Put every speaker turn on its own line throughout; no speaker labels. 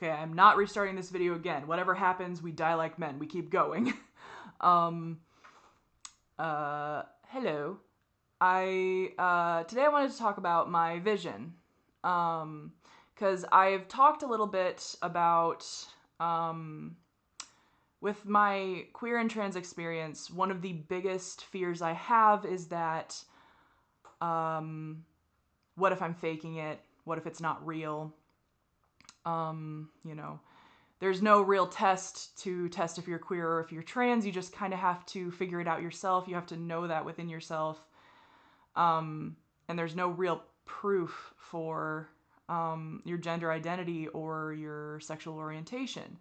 Okay, I'm not restarting this video again. Whatever happens, we die like men. We keep going. Hello. Today I wanted to talk about my vision. Because I've talked a little bit about, with my queer and trans experience, one of the biggest fears I have is that, what if I'm faking it? What if it's not real? You know, there's no real test to test if you're queer or if you're trans. You just kind of have to figure it out yourself. You have to know that within yourself. And there's no real proof for your gender identity or your sexual orientation.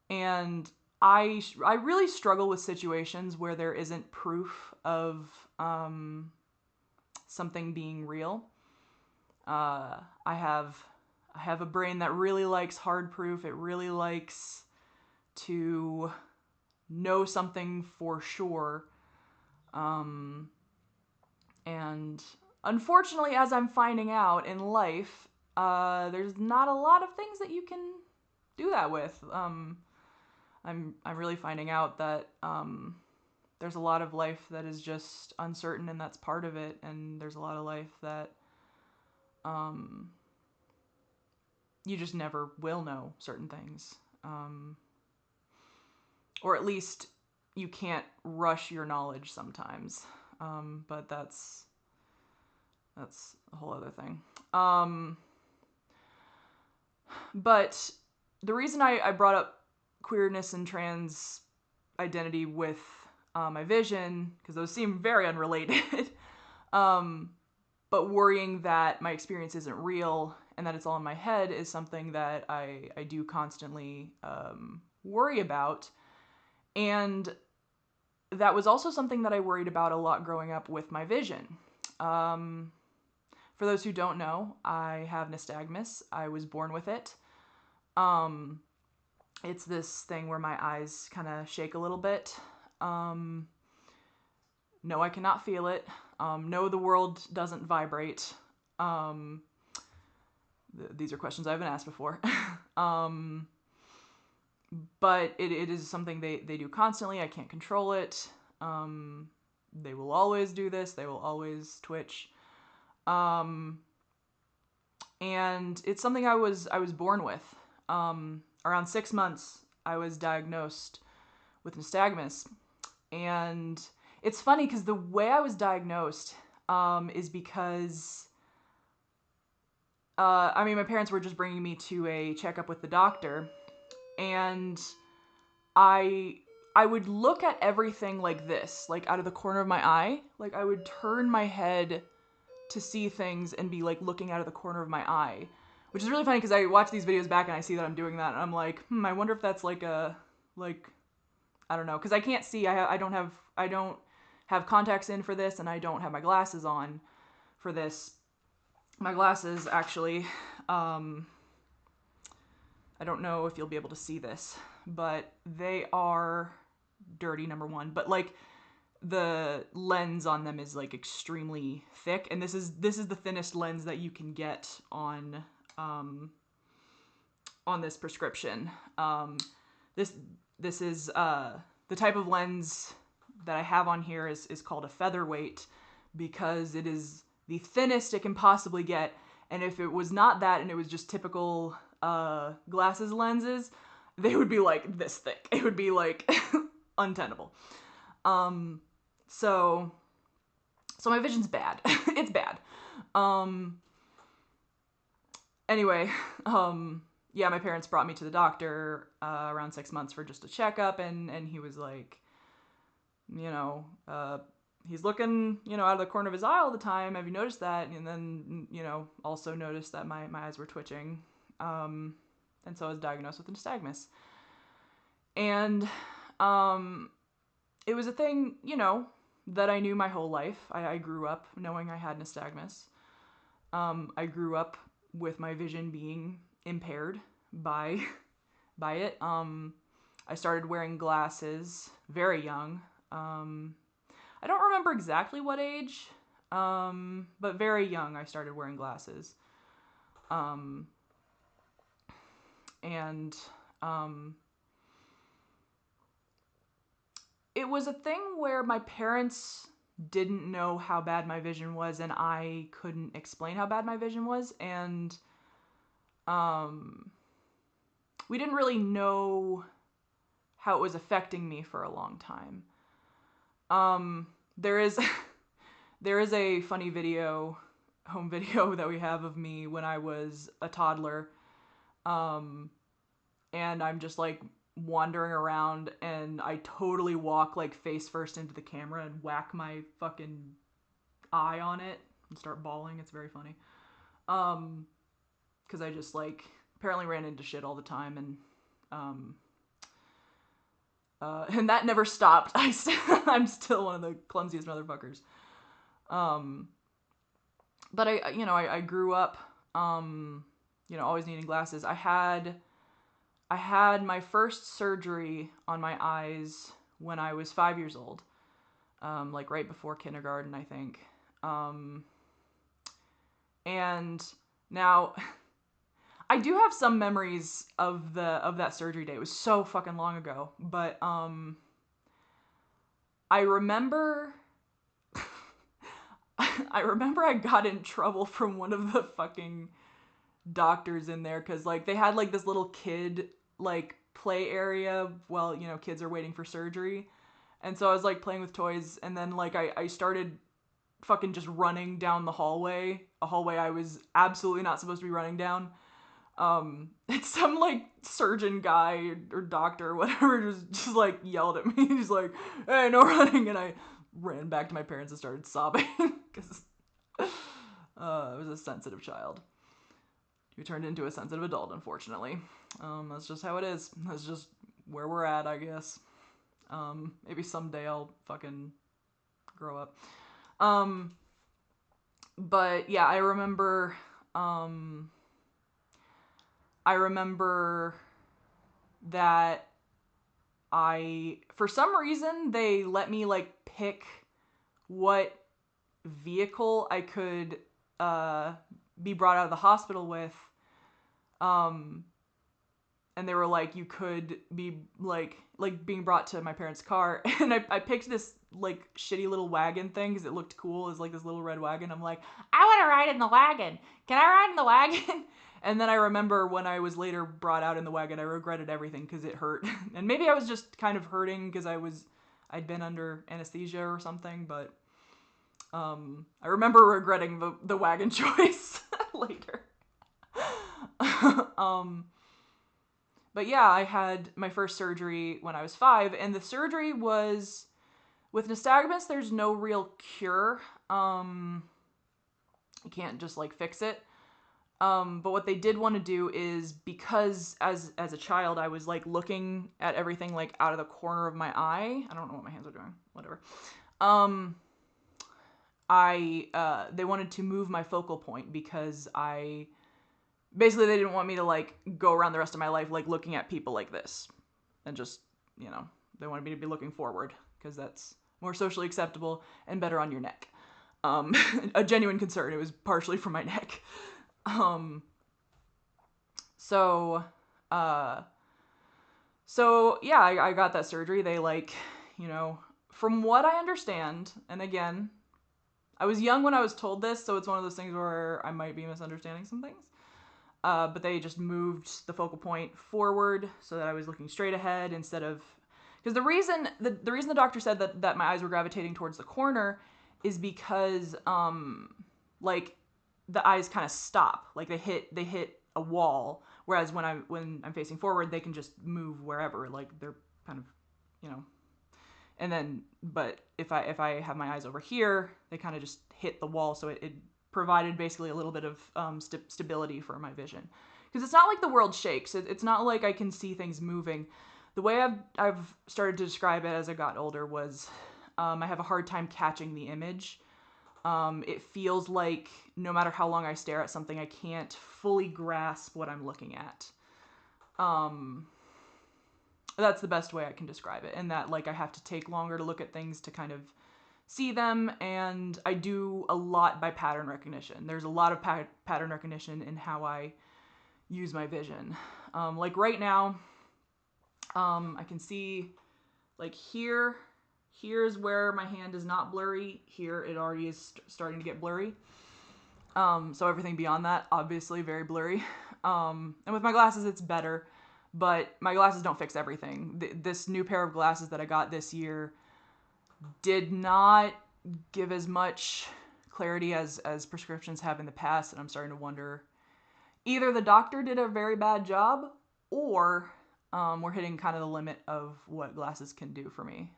And I really struggle with situations where there isn't proof of something being real. I have a brain that really likes hard proof. It really likes to know something for sure. And unfortunately, as I'm finding out in life, there's not a lot of things that you can do that with. I'm really finding out that there's a lot of life that is just uncertain, and that's part of it. And there's a lot of life that you just never will know certain things. Or at least you can't rush your knowledge sometimes. But that's a whole other thing. But the reason I brought up queerness and trans identity with my vision, because those seem very unrelated, but worrying that my experience isn't real and that it's all in my head is something that I do constantly worry about. And that was also something that I worried about a lot growing up with my vision. For those who don't know, I have nystagmus. I was born with it. It's this thing where my eyes kind of shake a little bit. No, I cannot feel it. No, the world doesn't vibrate. These are questions I've been asked before. But it is something they do constantly. I can't control it. They will always do this. They will always twitch. And it's something I was born with. Around 6 months, I was diagnosed with nystagmus. And it's funny because the way I was diagnosed is because, my parents were just bringing me to a checkup with the doctor. And I would look at everything like this, like out of the corner of my eye. Like I would turn my head to see things and be like looking out of the corner of my eye, which is really funny because I watch these videos back and I see that I'm doing that and I'm like, I wonder if that's like I don't know, because I can't see. I don't have contacts in for this, and I don't have my glasses on for this. My glasses actually, I don't know if you'll be able to see this, but they are dirty, number one. But like the lens on them is like extremely thick, and this is the thinnest lens that you can get on this prescription. This is the type of lens that I have on here is called a featherweight because it is the thinnest it can possibly get. And if it was not that and it was just typical glasses lenses, they would be like this thick. It would be like untenable. So my vision's bad. It's bad. Anyway, yeah, my parents brought me to the doctor around 6 months for just a checkup, and he was like, he's looking, out of the corner of his eye all the time. Have you noticed that? And then, also noticed that my eyes were twitching. And so I was diagnosed with nystagmus. And it was a thing, that I knew my whole life. I grew up knowing I had nystagmus. I grew up with my vision being impaired by it. I started wearing glasses very young. I don't remember exactly what age, but very young I started wearing glasses. And it was a thing where my parents didn't know how bad my vision was, and I couldn't explain how bad my vision was, and we didn't really know how it was affecting me for a long time. There is a funny home video that we have of me when I was a toddler, and I'm just like wandering around, and I totally walk like face first into the camera and whack my fucking eye on it and start bawling. It's very funny. Because I just like apparently ran into shit all the time, and that never stopped. I'm still one of the clumsiest motherfuckers. But I grew up, always needing glasses. I had my first surgery on my eyes when I was 5 years old, like right before kindergarten, I think. And now I do have some memories of that surgery day. It was so fucking long ago, but I remember I got in trouble from one of the fucking doctors in there, because like they had like this little kid like play area while kids are waiting for surgery, and so I was like playing with toys, and then like I started fucking just running down a hallway I was absolutely not supposed to be running down. It's some like surgeon guy or doctor or whatever just like yelled at me. He's like, "Hey, no running," and I ran back to my parents and started sobbing because I was a sensitive child who turned into a sensitive adult, unfortunately. That's just how it is. That's just where we're at, I guess. Maybe someday I'll fucking grow up. But yeah, I remember that for some reason, they let me like pick what vehicle I could be brought out of the hospital with. And they were like, you could be like being brought to my parents' car. And I picked this like shitty little wagon thing because it looked cool. It was like this little red wagon. I'm like, I want to ride in the wagon. Can I ride in the wagon? And then I remember when I was later brought out in the wagon, I regretted everything because it hurt. And maybe I was just kind of hurting because I'd been under anesthesia or something. But I remember regretting the wagon choice later. But yeah, I had my first surgery when I was 5, and the surgery was, with nystagmus, there's no real cure. You can't just like fix it. But what they did want to do is, because as a child I was like looking at everything like out of the corner of my eye. I don't know what my hands are doing. Whatever. They wanted to move my focal point because basically they didn't want me to like go around the rest of my life like looking at people like this, and just they wanted me to be looking forward because that's more socially acceptable and better on your neck. A genuine concern. It was partially for my neck. So yeah, I got that surgery. They like, from what I understand, and again, I was young when I was told this, so it's one of those things where I might be misunderstanding some things. But they just moved the focal point forward so that I was looking straight ahead instead of, because the reason the doctor said that my eyes were gravitating towards the corner is because like the eyes kind of stop, like they hit a wall, whereas when I'm facing forward, they can just move wherever, like they're kind of, and then, but if I have my eyes over here, they kind of just hit the wall, so it provided basically a little bit of stability for my vision. Because it's not like the world shakes. It's not like I can see things moving. The way I've started to describe it as I got older was I have a hard time catching the image. It feels like no matter how long I stare at something, I can't fully grasp what I'm looking at. That's the best way I can describe it. And that like I have to take longer to look at things to kind of see them, and I do a lot by pattern recognition. There's a lot of pattern recognition in how I use my vision. Like right now, I can see like here's where my hand is not blurry. Here it already is starting to get blurry. So everything beyond that, obviously very blurry. And with my glasses, it's better, but my glasses don't fix everything. This new pair of glasses that I got this year did not give as much clarity as prescriptions have in the past, and I'm starting to wonder either the doctor did a very bad job or we're hitting kind of the limit of what glasses can do for me,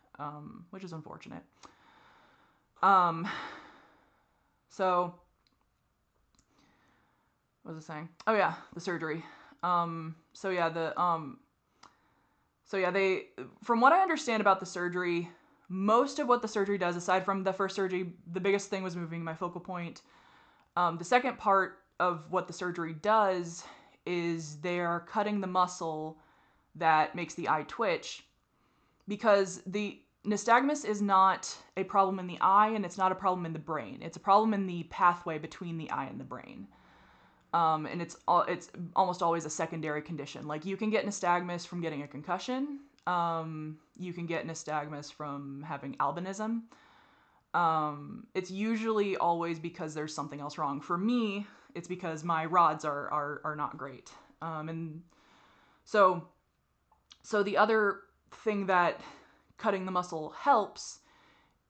which is unfortunate. So what was I saying? Oh yeah, the surgery. They, from what I understand about the surgery, most of what the surgery does, aside from the first surgery, the biggest thing was moving my focal point. The second part of what the surgery does is they are cutting the muscle that makes the eye twitch, because the nystagmus is not a problem in the eye and it's not a problem in the brain. It's a problem in the pathway between the eye and the brain. And it's almost always a secondary condition. Like you can get nystagmus from getting a concussion. You can get nystagmus from having albinism. It's usually always because there's something else wrong. For me, it's because my rods are not great. And so the other thing that cutting the muscle helps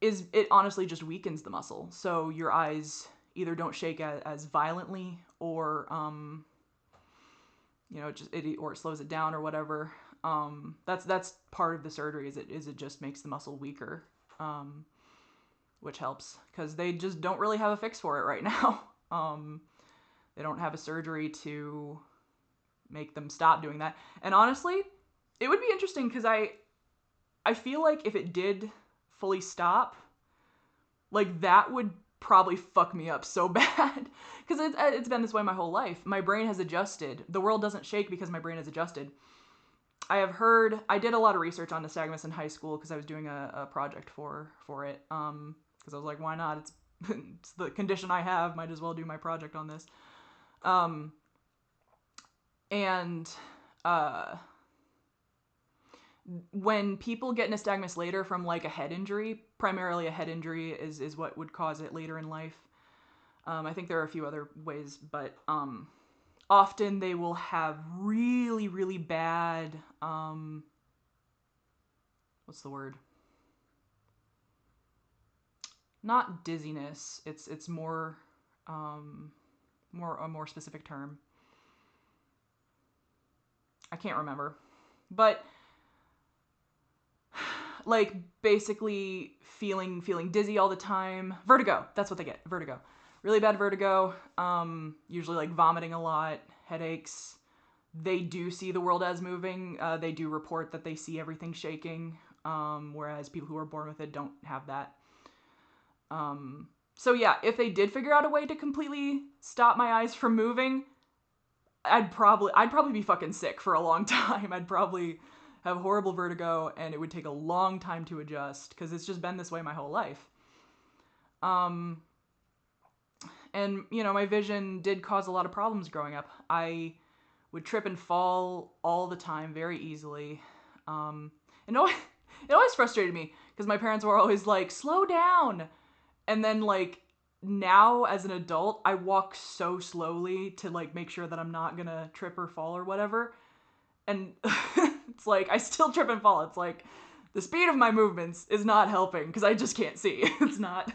is it honestly just weakens the muscle. So your eyes either don't shake as violently, or or it slows it down or whatever. That's part of the surgery. Is it just makes the muscle weaker, which helps because they just don't really have a fix for it right now. They don't have a surgery to make them stop doing that. And honestly, it would be interesting because I feel like if it did fully stop, like that would probably fuck me up so bad, because it's been this way my whole life. My brain has adjusted. The world doesn't shake because my brain has adjusted. I did a lot of research on nystagmus in high school because I was doing a project for it, because I was like, why not? It's the condition I have, might as well do my project on this. When people get nystagmus later from like a head injury, primarily a head injury is what would cause it later in life. I think there are a few other ways, but often they will have really, really bad, what's the word? Not dizziness. It's more, a more specific term. I can't remember, but like basically feeling dizzy all the time. Vertigo. That's what they get. Vertigo. Really bad vertigo. Usually like vomiting a lot, headaches. They do see the world as moving. They do report that they see everything shaking, whereas people who are born with it don't have that. So yeah, if they did figure out a way to completely stop my eyes from moving, I'd probably be fucking sick for a long time. I'd probably have horrible vertigo, and it would take a long time to adjust because it's just been this way my whole life. And my vision did cause a lot of problems growing up. I would trip and fall all the time, very easily. And it always frustrated me because my parents were always like, "Slow down," and then like now as an adult, I walk so slowly to like make sure that I'm not gonna trip or fall or whatever. And it's like, I still trip and fall. It's like, the speed of my movements is not helping because I just can't see. It's not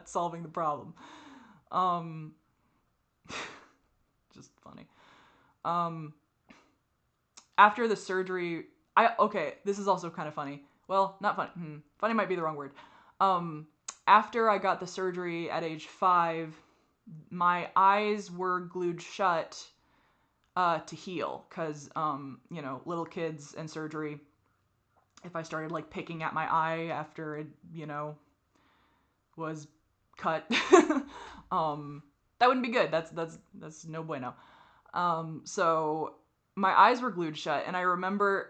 solving the problem. Just funny. After the surgery, this is also kind of funny. Well, not funny. Funny might be the wrong word. After I got the surgery at age 5, my eyes were glued shut to heal, because little kids and surgery, if I started like picking at my eye after it was cut, that wouldn't be good. That's no bueno. So my eyes were glued shut, and I remember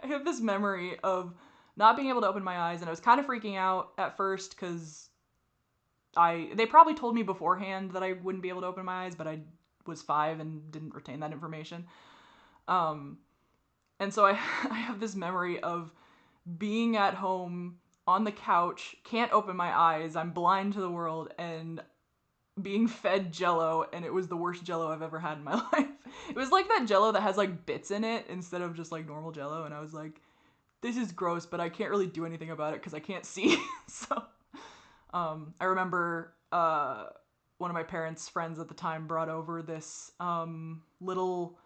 I have this memory of not being able to open my eyes, and I was kind of freaking out at first because they probably told me beforehand that I wouldn't be able to open my eyes, but I was 5 and didn't retain that information. And so I have this memory of being at home on the couch, can't open my eyes, I'm blind to the world, and being fed Jell-O, and it was the worst Jell-O I've ever had in my life. It was like that Jell-O that has like bits in it instead of just like normal Jell-O, and I was like, this is gross, but I can't really do anything about it because I can't see. So I remember one of my parents' friends at the time brought over this little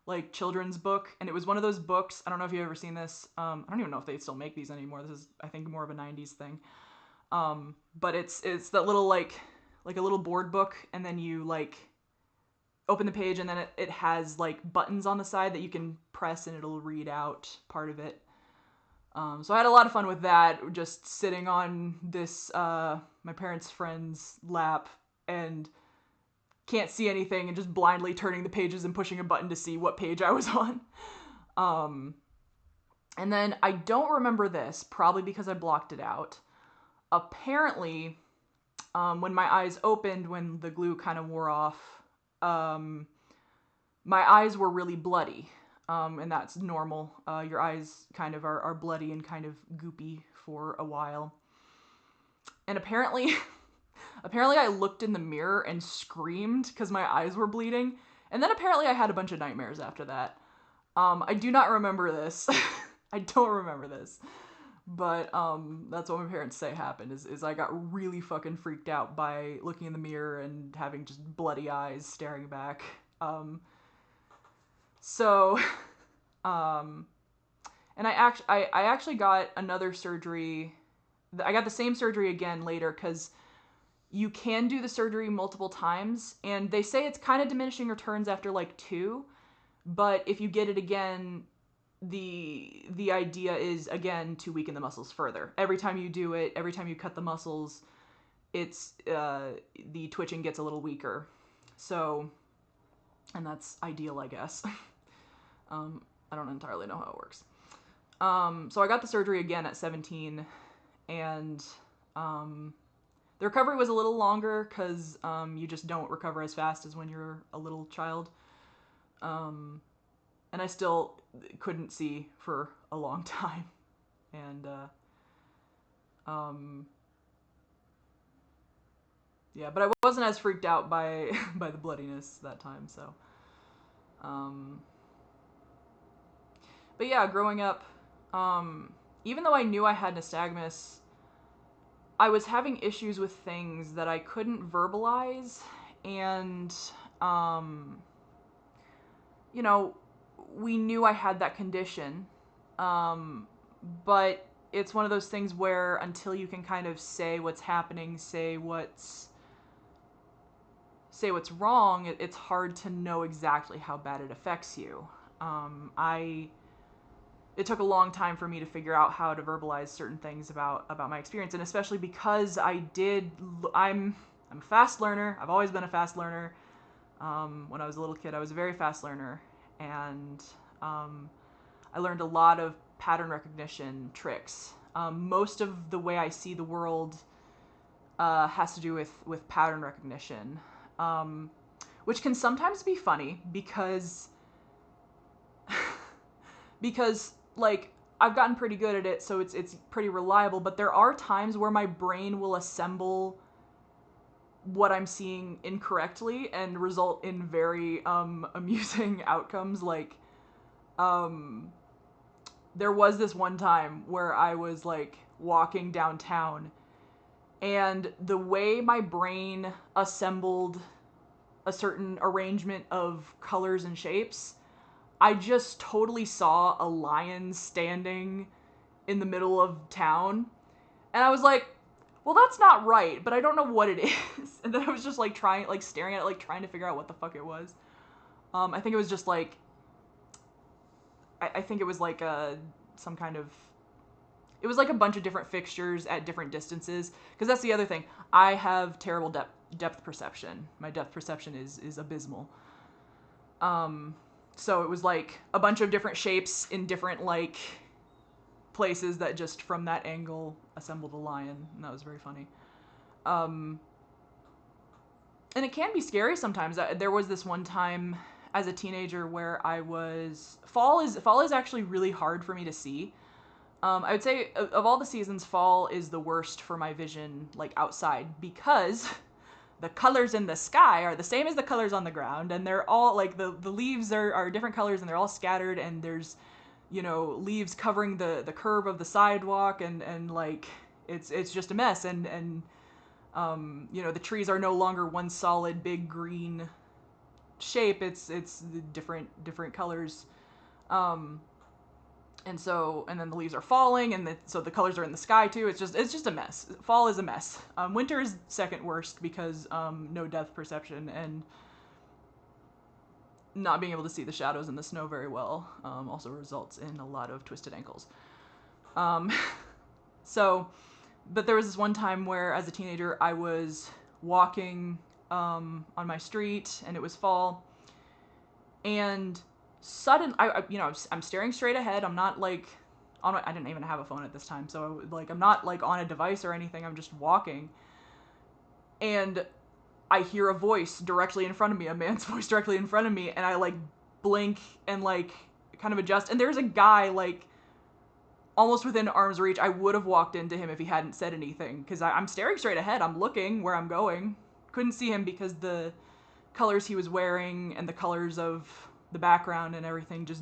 like children's book, and it was one of those books. I don't know if you've ever seen this. I don't even know if they still make these anymore. This is, I think, more of a 90s thing. But it's that little like a little board book, and then you like open the page, and then it has like buttons on the side that you can press, and it'll read out part of it. So I had a lot of fun with that, just sitting on this my parents' friend's lap and can't see anything, and just blindly turning the pages and pushing a button to see what page I was on. And then I don't remember this, probably because I blocked it out. Apparently, when my eyes opened, when the glue kind of wore off, my eyes were really bloody. And that's normal. Your eyes kind of are bloody and kind of goopy for a while. And apparently I looked in the mirror and screamed because my eyes were bleeding. And then apparently I had a bunch of nightmares after that. I do not remember this. I don't remember this. But that's what my parents say happened, is I got really fucking freaked out by looking in the mirror and having just bloody eyes staring back. And I actually got another surgery. I got the same surgery again later, because you can do the surgery multiple times, and they say it's kind of diminishing returns after like 2, but if you get it again, the idea is, again, to weaken the muscles further. Every time you do it, every time you cut the muscles, it's the twitching gets a little weaker. So, and that's ideal, I guess. I don't entirely know how it works. So I got the surgery again at 17, and the recovery was a little longer because you just don't recover as fast as when you're a little child. And I still couldn't see for a long time. And yeah, but I wasn't as freaked out by by the bloodiness that time, so but yeah, growing up, even though I knew I had nystagmus, I was having issues with things that I couldn't verbalize, and you know, we knew I had that condition, but it's one of those things where until you can kind of say what's happening, say what's wrong, it's hard to know exactly how bad it affects you. It took a long time for me to figure out how to verbalize certain things about my experience, and especially because I'm a fast learner. I've always been a fast learner. When I was a little kid, I was a very fast learner, and I learned a lot of pattern recognition tricks. Most of the way I see the world has to do with pattern recognition, which can sometimes be funny because like I've gotten pretty good at it, so it's pretty reliable, but there are times where my brain will assemble what I'm seeing incorrectly and result in very amusing outcomes. Like there was this one time where I was like walking downtown, and the way my brain assembled a certain arrangement of colors and shapes, I just totally saw a lion standing in the middle of town. And I was like, well, that's not right, but I don't know what it is. And then I was just like staring at it, like trying to figure out what the fuck it was. I think it was just like, I think it was like some kind of, it was like a bunch of different fixtures at different distances. Because that's the other thing. I have terrible depth perception. My depth perception is abysmal. So it was like a bunch of different shapes in different like places that just from that angle assembled a lion, and that was very funny. And it can be scary sometimes. There was this one time as a teenager where I was fall is actually really hard for me to see. I would say of all the seasons, fall is the worst for my vision, like outside, because the colors in the sky are the same as the colors on the ground, and they're all like the leaves are different colors, and they're all scattered, and there's, you know, leaves covering the curb of the sidewalk, and like it's just a mess, and you know, the trees are no longer one solid big green shape. It's different colors. And then the leaves are falling, and so the colors are in the sky too. It's just a mess. Fall is a mess. Winter is second worst because no depth perception and not being able to see the shadows in the snow very well also results in a lot of twisted ankles. So, but there was this one time where, as a teenager, I was walking on my street, and it was fall, and I'm staring straight ahead. I'm not like I didn't even have a phone at this time, so like I'm not like on a device or anything. I'm just walking, and I hear a voice directly in front of me, a man's voice directly in front of me, and I like blink and like kind of adjust, and there's a guy like almost within arm's reach. I would have walked into him if he hadn't said anything, because I'm staring straight ahead. I'm looking where I'm going. Couldn't see him because the colors he was wearing and the colors of the background and everything just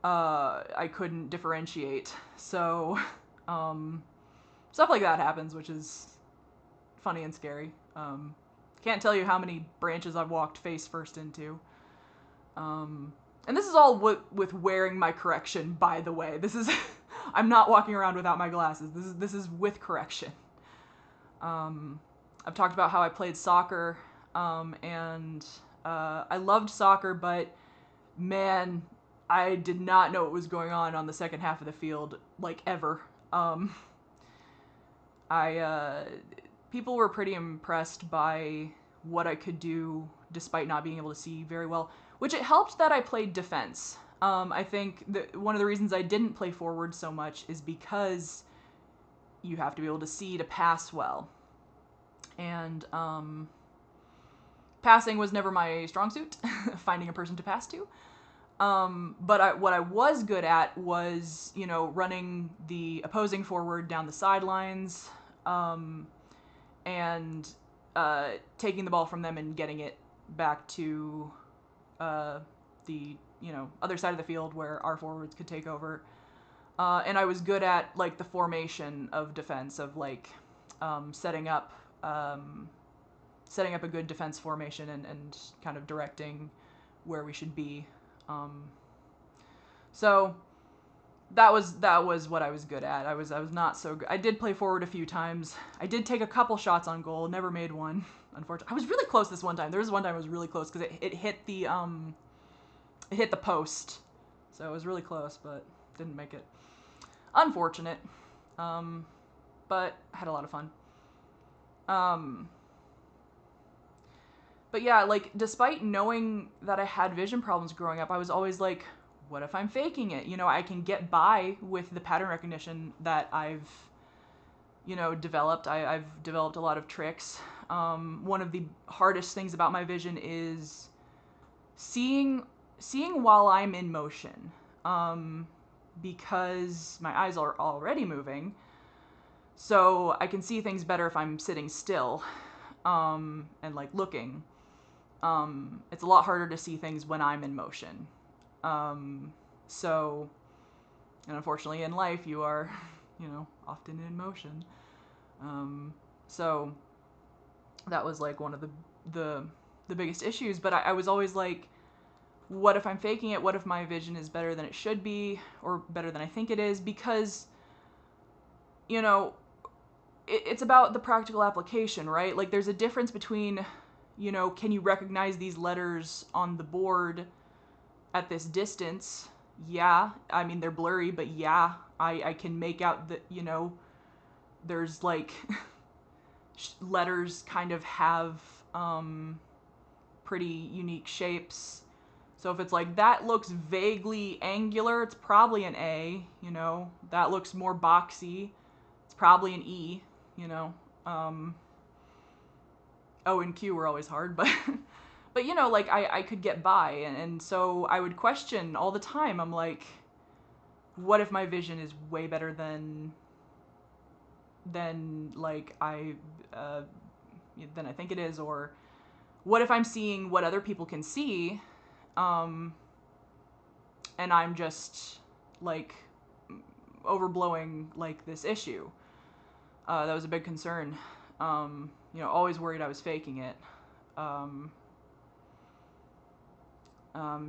I couldn't differentiate. So stuff like that happens, which is funny and scary. Can't tell you how many branches I've walked face first into. And this is all with wearing my correction, by the way. This is I'm not walking around without my glasses. This is with correction. I've talked about how I played soccer, and I loved soccer, but man, I did not know what was going on the second half of the field, like, ever. People were pretty impressed by what I could do despite not being able to see very well, which it helped that I played defense. I think one of the reasons I didn't play forward so much is because you have to be able to see to pass well. And passing was never my strong suit, finding a person to pass to. But what I was good at was, you know, running the opposing forward down the sidelines, and taking the ball from them and getting it back to the, you know, other side of the field where our forwards could take over. And I was good at, like, the formation of defense, of, like, setting up a good defense formation and kind of directing where we should be. So that was what I was good at. I was not so good. I did play forward a few times. I did take a couple shots on goal, never made one, unfortunately. I was really close this one time. There was one time I was really close because it hit the post. So it was really close, but didn't make it. Unfortunate. But I had a lot of fun. But yeah, like, despite knowing that I had vision problems growing up, I was always like, what if I'm faking it? You know, I can get by with the pattern recognition that I've, you know, developed. I've developed a lot of tricks. One of the hardest things about my vision is seeing while I'm in motion, because my eyes are already moving, so I can see things better if I'm sitting still, and like looking. It's a lot harder to see things when I'm in motion. So, and unfortunately in life you are, you know, often in motion. So that was like one of the biggest issues, but I was always like, what if I'm faking it? What if my vision is better than it should be, or better than I think it is? Because, you know, it's about the practical application, right? Like, there's a difference between, you know, can you recognize these letters on the board at this distance? Yeah, I mean, they're blurry, but yeah, I can make out that, you know, there's like letters kind of have pretty unique shapes. So if it's like, that looks vaguely angular, it's probably an A, you know. That looks more boxy, it's probably an E, you know. O and Q were always hard, but but you know, like I could get by, and so I would question all the time. I'm like, what if my vision is way better than like than I think it is, or what if I'm seeing what other people can see, and I'm just like overblowing like this issue. That was a big concern. You know, always worried I was faking it.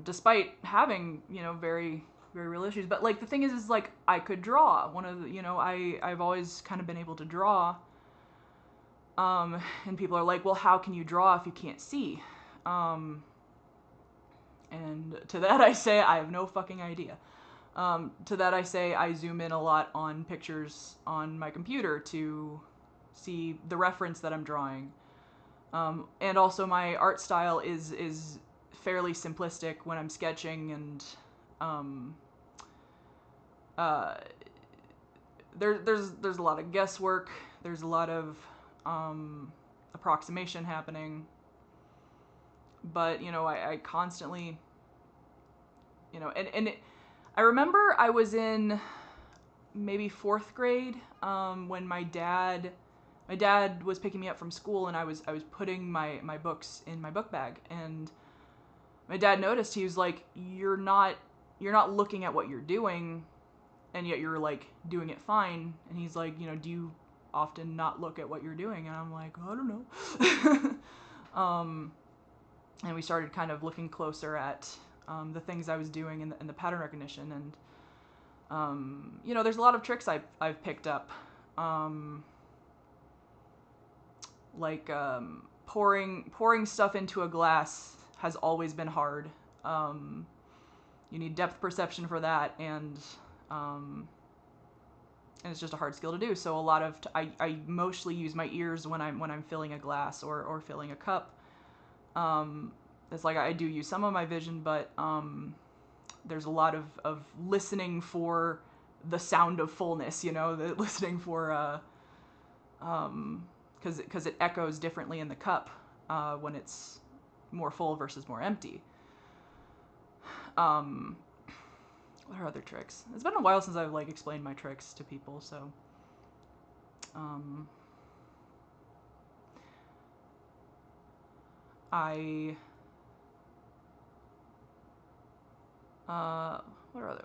Despite having, you know, very, very real issues. But like the thing is like I could draw. One of the, you know, I've always kind of been able to draw. And people are like, well, how can you draw if you can't see? And to that I say, I have no fucking idea. To that I say, I zoom in a lot on pictures on my computer to see the reference that I'm drawing. And also my art style is fairly simplistic when I'm sketching, and there's a lot of guesswork. There's a lot of approximation happening. But you know, I constantly, you know, I remember I was in maybe 4th grade when my dad was picking me up from school, and I was putting my books in my book bag, and my dad noticed. He was like, you're not looking at what you're doing, and yet you're like doing it fine. And he's like, you know, do you often not look at what you're doing? And I'm like, I don't know. And we started kind of looking closer at the things I was doing in the pattern recognition. And you know, there's a lot of tricks I've picked up, like pouring stuff into a glass has always been hard. You need depth perception for that, and it's just a hard skill to do. So a lot of I mostly use my ears when I'm filling a glass or filling a cup. It's like I do use some of my vision, but there's a lot of listening for the sound of fullness, you know, listening for because it echoes differently in the cup when it's more full versus more empty. What are other tricks? It's been a while since I've like explained my tricks to people, so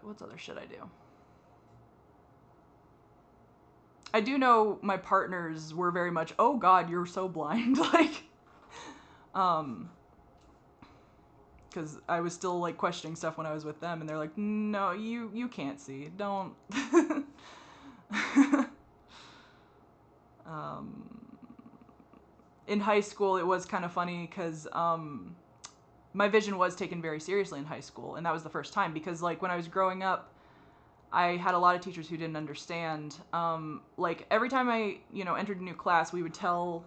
what's other shit I do? I do know my partners were very much, oh God, you're so blind, like, because I was still like questioning stuff when I was with them, and they're like, no, you can't see, don't. In high school, it was kind of funny because my vision was taken very seriously in high school, and that was the first time, because like when I was growing up, I had a lot of teachers who didn't understand. Like every time I, you know, entered a new class, we would tell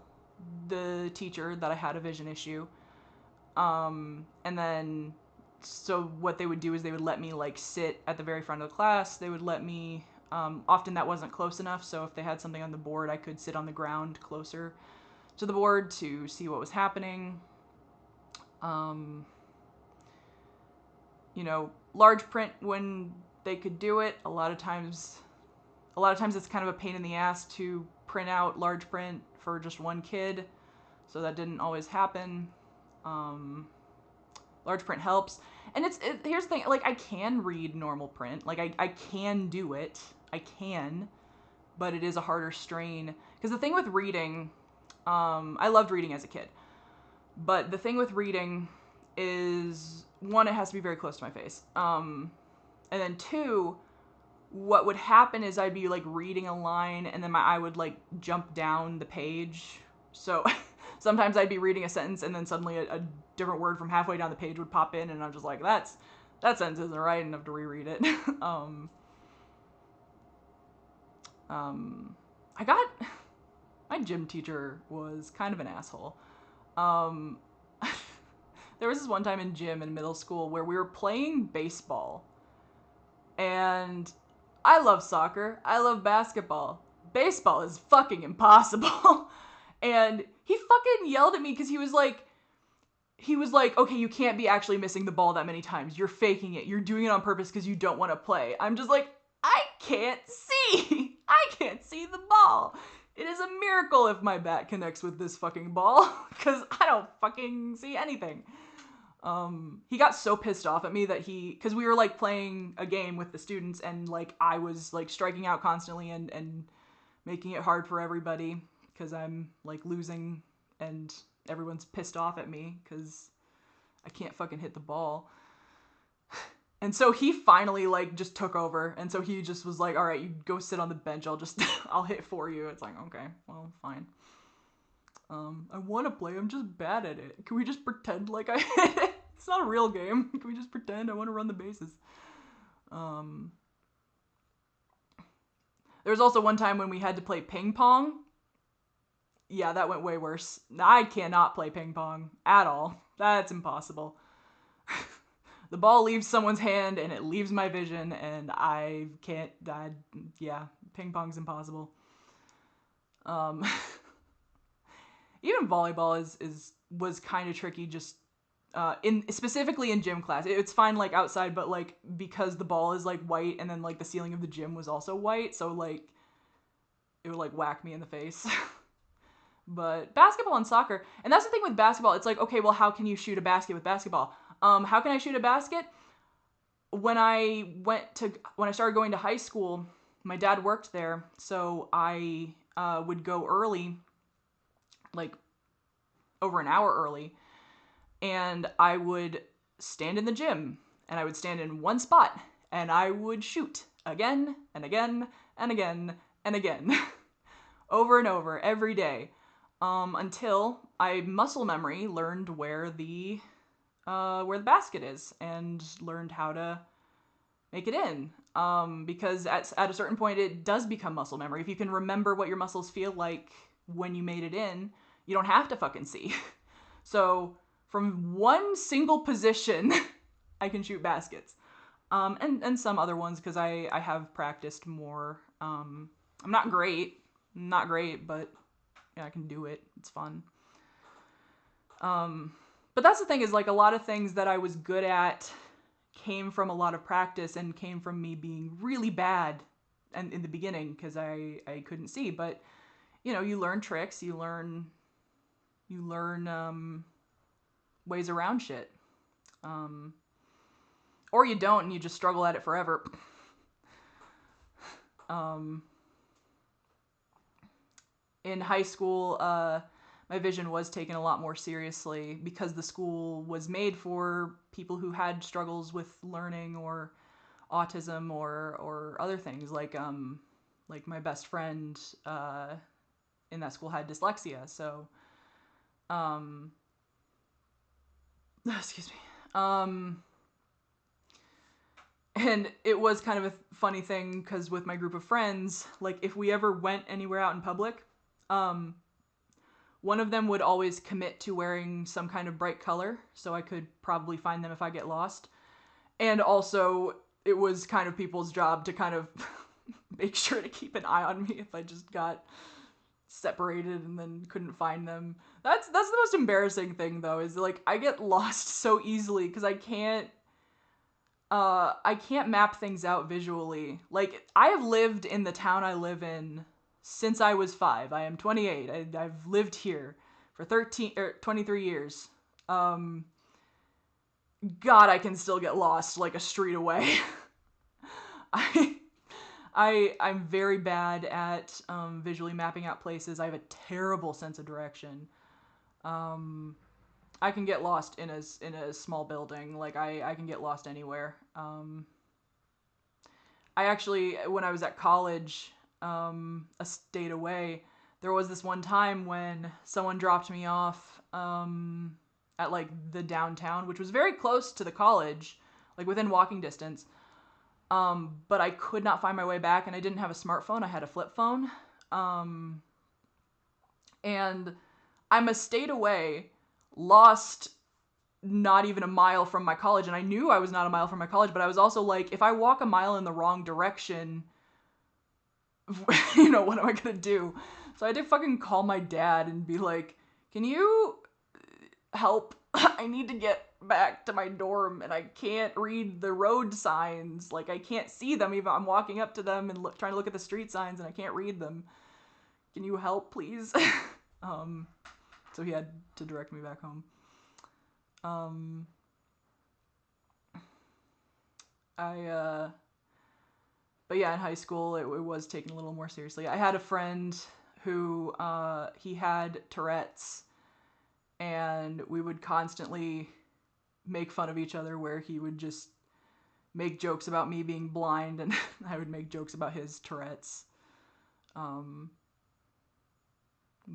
the teacher that I had a vision issue. And then, so what they would do is they would let me like sit at the very front of the class. They would let me, often that wasn't close enough. So if they had something on the board, I could sit on the ground closer to the board to see what was happening. You know, large print when they could do it. A lot of times it's kind of a pain in the ass to print out large print for just one kid, so that didn't always happen. Large print helps, and here's the thing, like I can read normal print, like I can do it, I can, but it is a harder strain, because the thing with reading, I loved reading as a kid, but the thing with reading is, one, it has to be very close to my face, and then two, what would happen is I'd be like reading a line and then my eye would like jump down the page. So sometimes I'd be reading a sentence and then suddenly a different word from halfway down the page would pop in, and I'm just like, that sentence isn't right, enough to reread it. My gym teacher was kind of an asshole. There was this one time in gym in middle school where we were playing baseball, and I love soccer, I love basketball. Baseball is fucking impossible. And he fucking yelled at me because he was like, okay, you can't be actually missing the ball that many times. You're faking it. You're doing it on purpose because you don't want to play. I'm just like, I can't see. I can't see the ball. It is a miracle if my bat connects with this fucking ball because I don't fucking see anything. He got so pissed off at me that because we were like playing a game with the students and like I was like striking out constantly and making it hard for everybody because I'm like losing and everyone's pissed off at me because I can't fucking hit the ball. And so he finally like just took over. And so he just was like, all right, you go sit on the bench. I'll hit for you. It's like, okay, well, fine. I want to play. I'm just bad at it. Can we just pretend like I hit it? It's not a real game. Can we just pretend I want to run the bases? There was also one time when we had to play ping pong. Yeah, that went way worse. I cannot play ping pong at all. That's impossible. The ball leaves someone's hand and it leaves my vision and I can't, yeah, ping pong's impossible. Even volleyball was kind of tricky just specifically in gym class. It's fine like outside, but like because the ball is like white and then like the ceiling of the gym was also white, so like it would like whack me in the face. But basketball and soccer, and that's the thing with basketball, it's like, okay, well, how can you shoot a basket with basketball? How can I shoot a basket? When I started going to high school, my dad worked there, so I would go early, like over an hour early, and I would stand in the gym, and I would stand in one spot, and I would shoot again and again and again and again, over and over every day, until I muscle memory learned where the basket is and learned how to make it in. Because at a certain point it does become muscle memory. If you can remember what your muscles feel like when you made it in, you don't have to fucking see. So from one single position, I can shoot baskets. And some other ones because I have practiced more. I'm not great, but yeah, I can do it. It's fun. But that's the thing is like a lot of things that I was good at came from a lot of practice and came from me being really bad and in the beginning because I couldn't see. But you know, you learn tricks, you learn ways around shit. Or you don't and you just struggle at it forever. In high school, my vision was taken a lot more seriously because the school was made for people who had struggles with learning or autism or other things. Like my best friend in that school had dyslexia, so excuse me. And it was kind of a funny thing because with my group of friends, like if we ever went anywhere out in public, one of them would always commit to wearing some kind of bright color, so I could probably find them if I get lost. And also, it was kind of people's job to kind of make sure to keep an eye on me if I just got separated and then couldn't find them. That's the most embarrassing thing though, is like I get lost so easily because I can't map things out visually. Like I have lived in the town I live in since I was 5. I am 28. I've lived here for 23 years. God, I can still get lost like a street away. I'm very bad at visually mapping out places. I have a terrible sense of direction. I can get lost in a small building. Like I can get lost anywhere. I actually, when I was at college, a state away, there was this one time when someone dropped me off at like the downtown, which was very close to the college, like within walking distance. But I could not find my way back, and I didn't have a smartphone. I had a flip phone. And I'm a state away, lost not even a mile from my college, and I knew I was not a mile from my college, but I was also like, if I walk a mile in the wrong direction, you know, what am I gonna do? So I had to fucking call my dad and be like, can you help? I need to get back to my dorm and I can't read the road signs. Like, I can't see them even. I'm walking up to them and trying to look at the street signs and I can't read them. Can you help, please? So he had to direct me back home. But yeah, in high school, it was taken a little more seriously. I had a friend who, he had Tourette's, and we would constantly make fun of each other, where he would just make jokes about me being blind, and I would make jokes about his Tourette's. It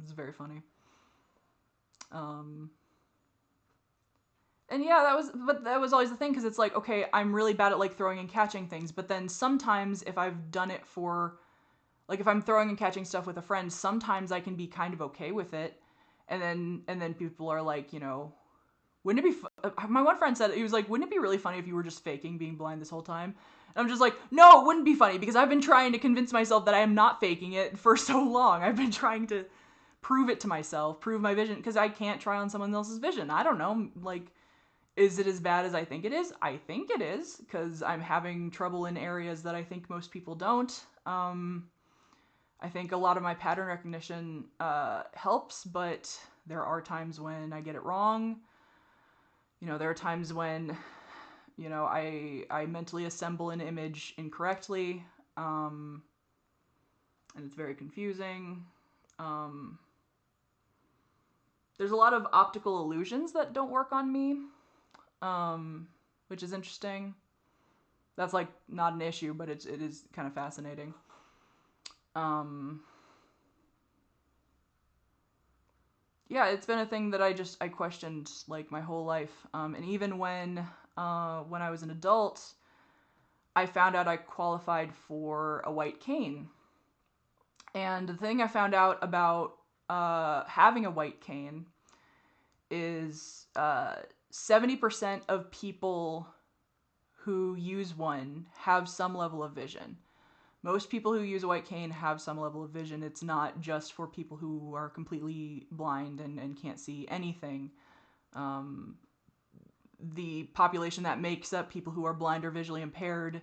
was very funny. And yeah, that was always the thing, because it's like, okay, I'm really bad at like throwing and catching things, but then sometimes if I've done it for, like if I'm throwing and catching stuff with a friend, sometimes I can be kind of okay with it, and then people are like, you know, wouldn't it be? My one friend said, he was like, wouldn't it be really funny if you were just faking being blind this whole time? And I'm just like, no, it wouldn't be funny, because I've been trying to convince myself that I am not faking it for so long. I've been trying to prove it to myself, prove my vision, because I can't try on someone else's vision. I don't know, like, is it as bad as I think it is? I think it is, because I'm having trouble in areas that I think most people don't. I think a lot of my pattern recognition helps, but there are times when I get it wrong. You know, there are times when, you know, I mentally assemble an image incorrectly, and it's very confusing. There's a lot of optical illusions that don't work on me, which is interesting. That's like not an issue, but it is kind of fascinating. Yeah, it's been a thing that I questioned like my whole life. And even when I was an adult, I found out I qualified for a white cane. And the thing I found out about having a white cane is 70% of people who use one have some level of vision. Most people who use a white cane have some level of vision. It's not just for people who are completely blind and can't see anything. The population that makes up people who are blind or visually impaired,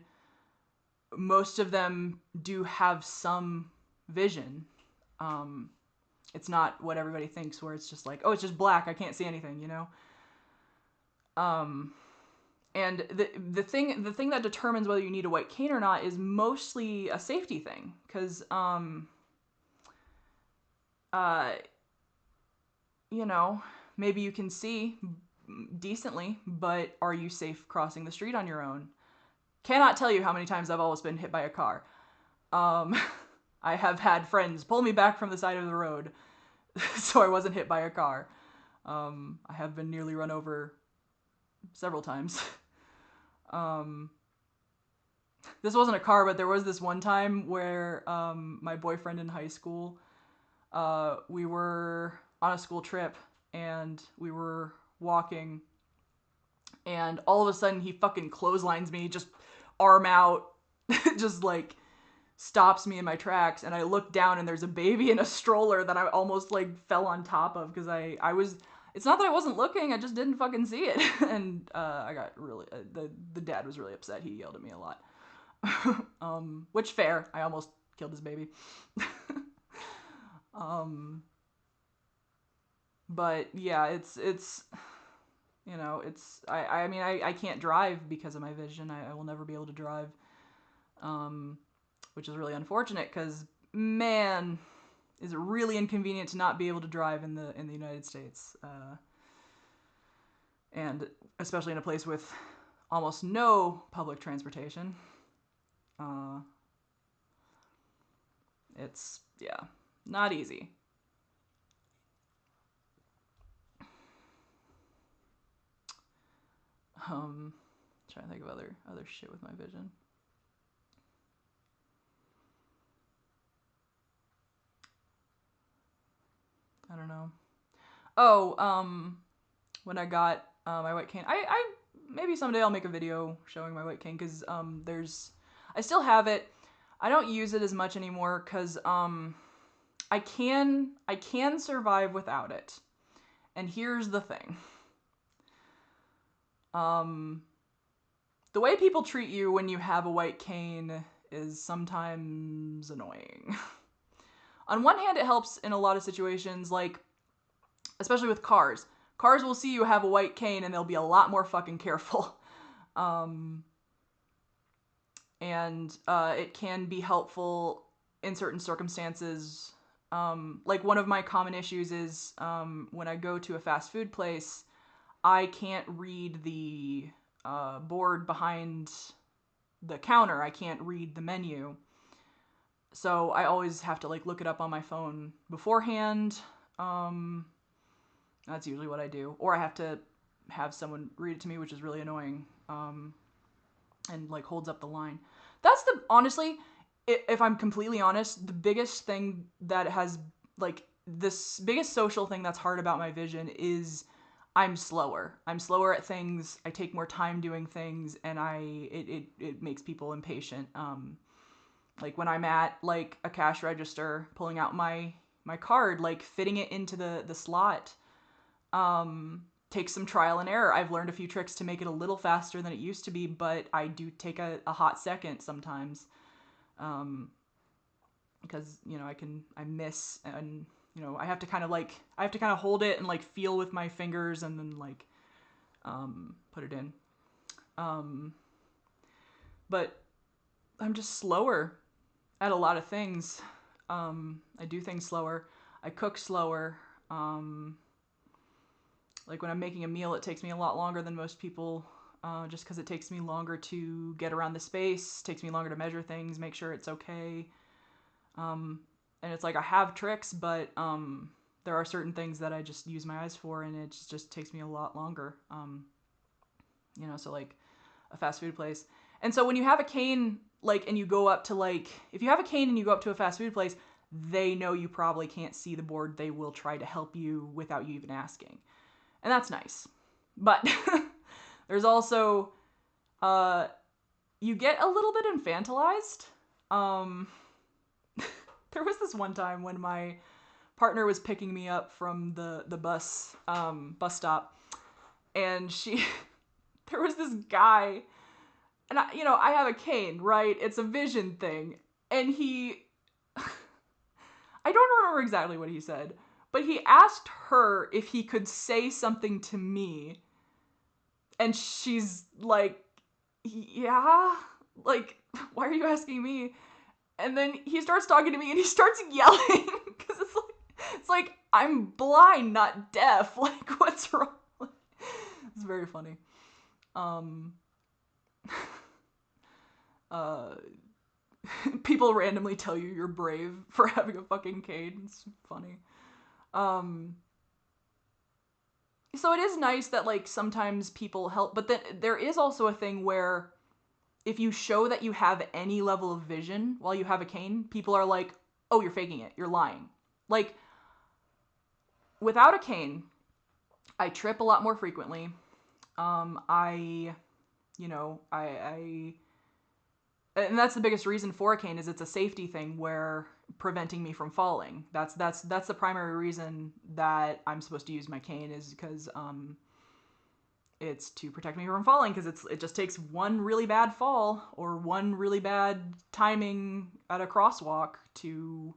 most of them do have some vision. It's not what everybody thinks, where it's just like, oh, it's just black, I can't see anything, you know? And the thing that determines whether you need a white cane or not is mostly a safety thing, because you know, maybe you can see decently, but are you safe crossing the street on your own? Cannot tell you how many times I've almost been hit by a car. I have had friends pull me back from the side of the road so I wasn't hit by a car. I have been nearly run over several times. This wasn't a car, but there was this one time where my boyfriend in high school, we were on a school trip and we were walking, and all of a sudden he fucking clotheslines me, just arm out, just like stops me in my tracks, and I look down and there's a baby in a stroller that I almost like fell on top of, because I was, it's not that I wasn't looking, I just didn't fucking see it. And I got really, the dad was really upset. He yelled at me a lot. Which fair, I almost killed his baby. But yeah, it's you know, it's, I mean, I can't drive because of my vision. I will never be able to drive, which is really unfortunate, because man, is it really inconvenient to not be able to drive in the United States, and especially in a place with almost no public transportation. It's, yeah, not easy. Trying to think of other shit with my vision. I don't know. Oh, when I got my white cane, I maybe someday I'll make a video showing my white cane, because I still have it. I don't use it as much anymore, because I can survive without it. And here's the thing. The way people treat you when you have a white cane is sometimes annoying. On one hand, it helps in a lot of situations, like, especially with cars. Cars will see you have a white cane and they'll be a lot more fucking careful. It can be helpful in certain circumstances. Like one of my common issues is when I go to a fast food place, I can't read the board behind the counter. I can't read the menu. So I always have to like look it up on my phone beforehand. That's usually what I do. Or I have to have someone read it to me, which is really annoying. And like holds up the line. That's honestly, if I'm completely honest, the biggest thing that has like this biggest social thing that's hard about my vision is I'm slower. I'm slower at things. I take more time doing things, and it makes people impatient. Like when I'm at like a cash register, pulling out my card, like fitting it into the slot, takes some trial and error. I've learned a few tricks to make it a little faster than it used to be, but I do take a hot second sometimes. Because, you know, I miss, and, you know, I have to kind of hold it and like feel with my fingers and then like, put it in. But I'm just slower at a lot of things. I do things slower. I cook slower. Like when I'm making a meal, it takes me a lot longer than most people, just because it takes me longer to get around the space, takes me longer to measure things, make sure it's okay. And it's like I have tricks, but there are certain things that I just use my eyes for, and it just takes me a lot longer. You know, so like a fast food place. And so when you have a cane, like, and you go up to like, if you have a cane and you go up to a fast food place, they know you probably can't see the board. They will try to help you without you even asking. And that's nice. But there's also, you get a little bit infantilized. There was this one time when my partner was picking me up from the bus stop, and there was this guy, and I have a cane, right? It's a vision thing. And I don't remember exactly what he said, but he asked her if he could say something to me. And she's like, yeah, like, why are you asking me? And then he starts talking to me and he starts yelling because it's like, I'm blind, not deaf. Like, what's wrong? It's very funny. People randomly tell you you're brave for having a fucking cane. It's funny. So it is nice that like sometimes people help, but then there is also a thing where if you show that you have any level of vision while you have a cane, people are like, oh, you're faking it. You're lying. Like, without a cane, I trip a lot more frequently. And that's the biggest reason for a cane is it's a safety thing where preventing me from falling. That's the primary reason that I'm supposed to use my cane is because, it's to protect me from falling, because it just takes one really bad fall or one really bad timing at a crosswalk to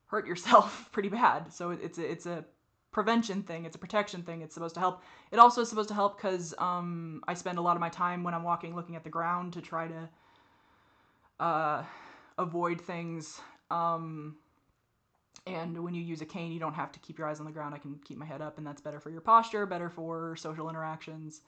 hurt yourself pretty bad. So it's a prevention thing. It's a protection thing. It's supposed to help. It also is supposed to help because I spend a lot of my time when I'm walking looking at the ground to try to avoid things. And when you use a cane, you don't have to keep your eyes on the ground. I can keep my head up, and that's better for your posture, better for social interactions.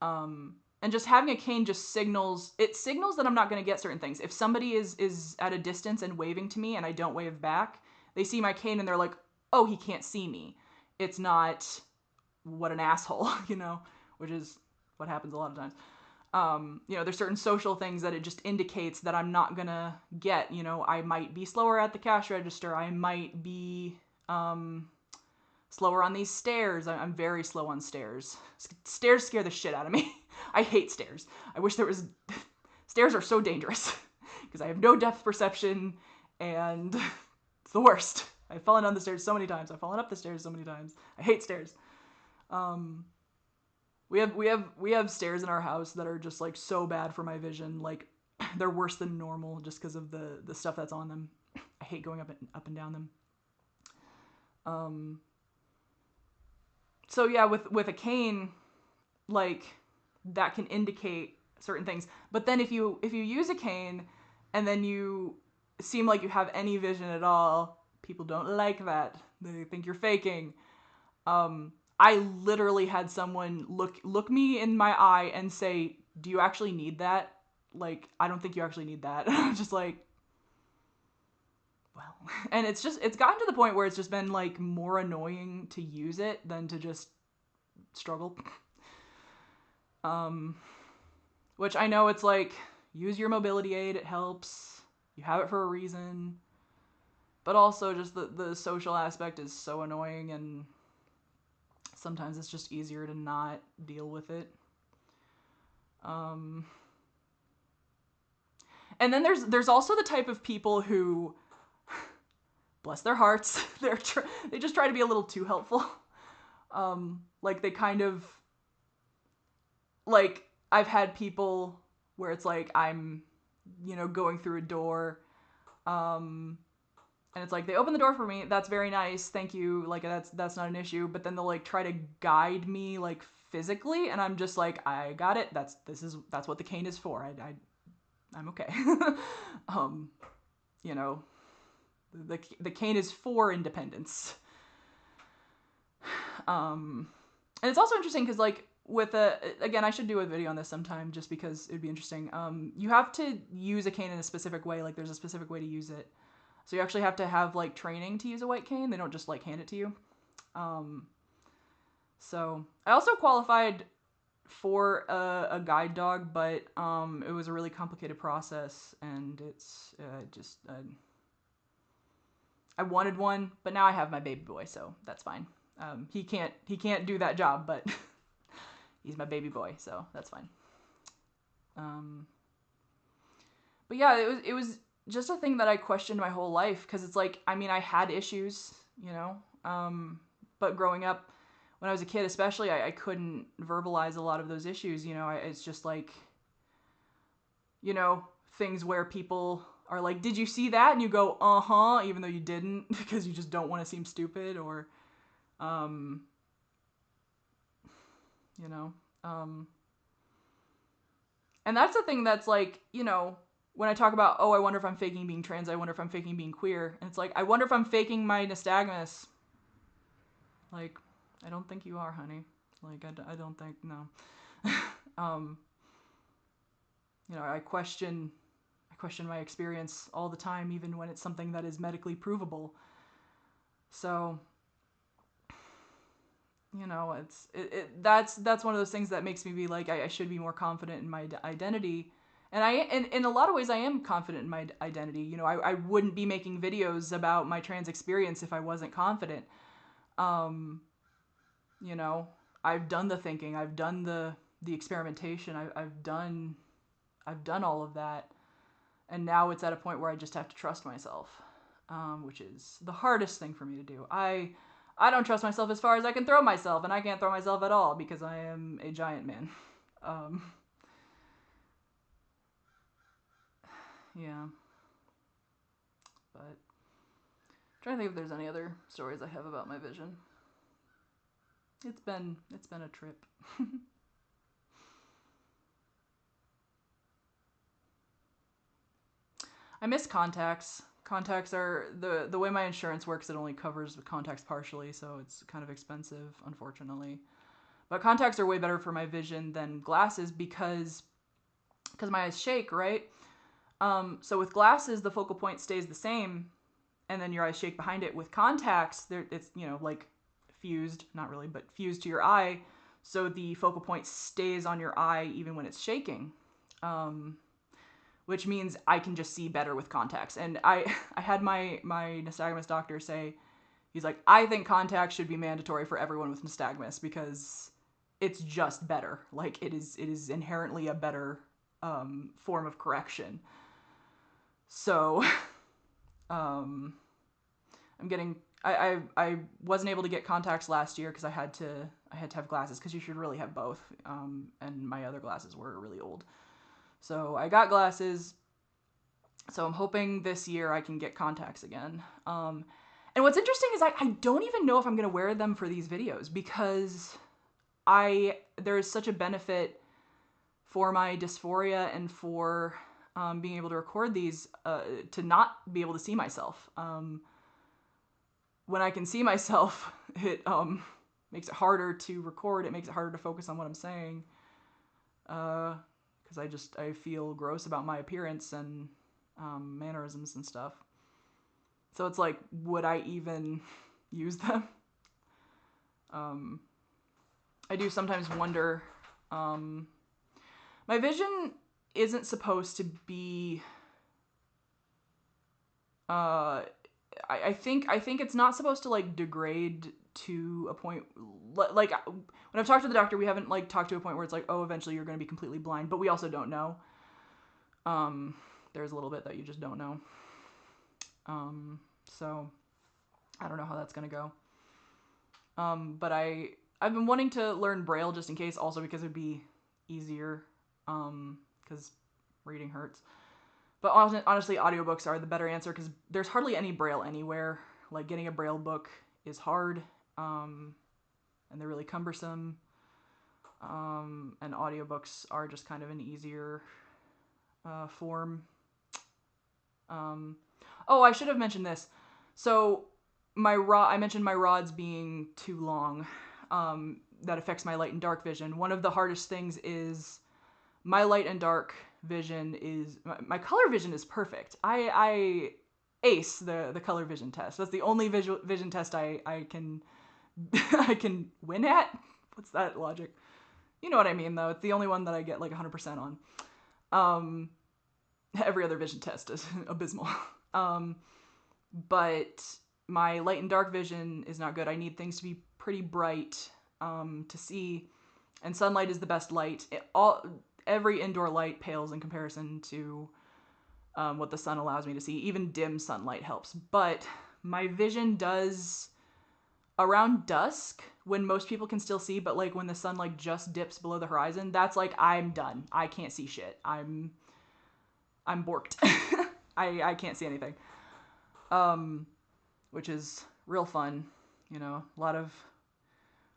And just having a cane just signals that I'm not going to get certain things. If somebody is at a distance and waving to me and I don't wave back, they see my cane and they're like, oh, he can't see me. It's not, what an asshole, which is what happens a lot of times. There's certain social things that it just indicates that I'm not gonna get. I might be slower at the cash register. I might be slower on these stairs. I'm very slow on stairs. Stairs scare the shit out of me. I hate stairs. I wish there was... Stairs are so dangerous because I have no depth perception, and It's the worst. I've fallen down the stairs so many times. I've fallen up the stairs so many times. I hate stairs. We have stairs in our house that are just like so bad for my vision. Like they're worse than normal just because of the stuff that's on them. I hate going up and down them. So yeah, with a cane, like that can indicate certain things. But then if you use a cane and then you seem like you have any vision at all, people don't like that. They think you're faking. I literally had someone look me in my eye and say, "Do you actually need that? Like, I don't think you actually need that." And I'm just like, well, and it's gotten to the point where it's just been like more annoying to use it than to just struggle. Which I know it's like, use your mobility aid, it helps. You have it for a reason. But also just the social aspect is so annoying, and sometimes it's just easier to not deal with it. And then there's also the type of people who, bless their hearts, they just try to be a little too helpful. Like they kind of, like I've had people where it's like I'm, going through a door, and it's like they open the door for me. That's very nice, thank you. Like that's not an issue. But then they'll like try to guide me like physically, and I'm just like, I got it. That's what the cane is for. I'm okay. The cane is for independence. And it's also interesting because like again, I should do a video on this sometime just because it'd be interesting. You have to use a cane in a specific way. Like there's a specific way to use it. So you actually have to have like training to use a white cane. They don't just like hand it to you. So I also qualified for a guide dog, but it was a really complicated process, and it's I wanted one, but now I have my baby boy, so that's fine. He can't do that job, but he's my baby boy, so that's fine. But yeah, it was just a thing that I questioned my whole life, because it's like, I mean, I had issues, but growing up, when I was a kid especially, I couldn't verbalize a lot of those issues. It's just like, things where people are like, did you see that? And you go, uh-huh, even though you didn't, because you just don't want to seem stupid, or, and that's the thing that's like, when I talk about, oh, I wonder if I'm faking being trans, I wonder if I'm faking being queer, and it's like, I wonder if I'm faking my nystagmus. Like, I don't think you are, honey. Like, I don't think, no. I question my experience all the time, even when it's something that is medically provable. So, that's one of those things that makes me be like, I should be more confident in my identity. And in a lot of ways, I am confident in my identity. I wouldn't be making videos about my trans experience if I wasn't confident. I've done the thinking, I've done the experimentation, I've done all of that, and now it's at a point where I just have to trust myself, which is the hardest thing for me to do. I don't trust myself as far as I can throw myself, and I can't throw myself at all because I am a giant man. Yeah, but I'm trying to think if there's any other stories I have about my vision. It's been a trip. I miss contacts. Contacts are the way my insurance works. It only covers the contacts partially, so it's kind of expensive, unfortunately. But contacts are way better for my vision than glasses because my eyes shake, right? So with glasses, the focal point stays the same, and then your eyes shake behind it. With contacts, it's like fused, not really, but fused to your eye, so the focal point stays on your eye even when it's shaking. Which means I can just see better with contacts. And I had my nystagmus doctor say, he's like, I think contacts should be mandatory for everyone with nystagmus because it's just better. Like it is inherently a better form of correction. So, I wasn't able to get contacts last year because I had to have glasses, because you should really have both. And my other glasses were really old. So I got glasses. So I'm hoping this year I can get contacts again. And what's interesting is I don't even know if I'm going to wear them for these videos, because there is such a benefit for my dysphoria and for being able to record these to not be able to see myself. When I can see myself, it makes it harder to record. It makes it harder to focus on what I'm saying, because I feel gross about my appearance and mannerisms and stuff. So it's like, would I even use them? I do sometimes wonder. My vision isn't supposed to be. I think it's not supposed to like degrade to a point, like when I've talked to the doctor, we haven't like talked to a point where it's like, oh, eventually you're going to be completely blind, but we also don't know. There's a little bit that you just don't know. So I don't know how that's going to go. But I've been wanting to learn Braille just in case, also because it'd be easier, because reading hurts. But honestly, audiobooks are the better answer, because there's hardly any Braille anywhere. Like, getting a Braille book is hard, and they're really cumbersome. And audiobooks are just kind of an easier form. Oh, I should have mentioned this. So I mentioned my rods being too long. That affects my light and dark vision. One of the hardest things is my light and dark vision is, my color vision is perfect. I ace the color vision test. That's the only vision test I can I can win at. What's that logic? You know what I mean, though. It's the only one that I get like 100% on. Every other vision test is abysmal. But my light and dark vision is not good. I need things to be pretty bright to see, and sunlight is the best light. Every indoor light pales in comparison to what the sun allows me to see. Even dim sunlight helps. But my vision does, around dusk, when most people can still see, but like when the sun like just dips below the horizon, that's like, I'm done. I can't see shit. I'm borked. I can't see anything. Which is real fun, you know. A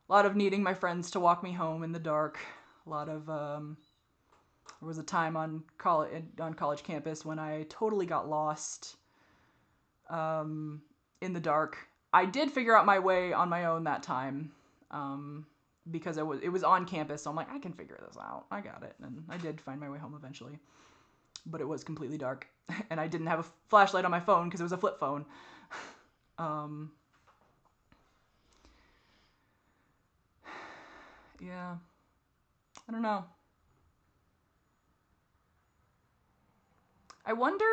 lot of needing my friends to walk me home in the dark. A lot of there was a time on college campus when I totally got lost in the dark. I did figure out my way on my own that time, because it was on campus, so I'm like, I can figure this out. I got it, and I did find my way home eventually. But it was completely dark, and I didn't have a flashlight on my phone because it was a flip phone. Yeah, I don't know. I wonder,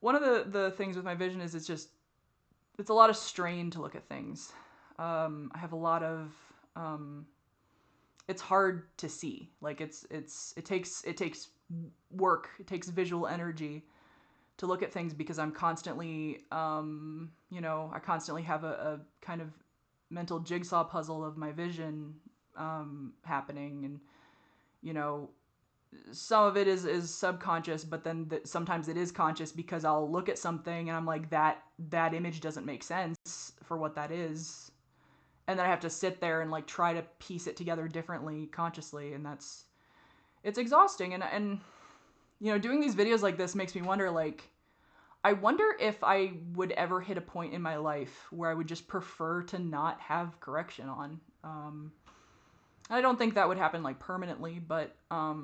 one of the things with my vision is it's a lot of strain to look at things. I have a lot of, it's hard to see. Like, it takes work. It takes visual energy to look at things, because I'm constantly, I constantly have a kind of mental jigsaw puzzle of my vision happening, and some of it is subconscious, but then sometimes it is conscious, because I'll look at something and I'm like, that image doesn't make sense for what that is, and then I have to sit there and like try to piece it together differently consciously, and it's exhausting. And doing these videos like this makes me wonder, like, I wonder if I would ever hit a point in my life where I would just prefer to not have correction on. I don't think that would happen like permanently, but I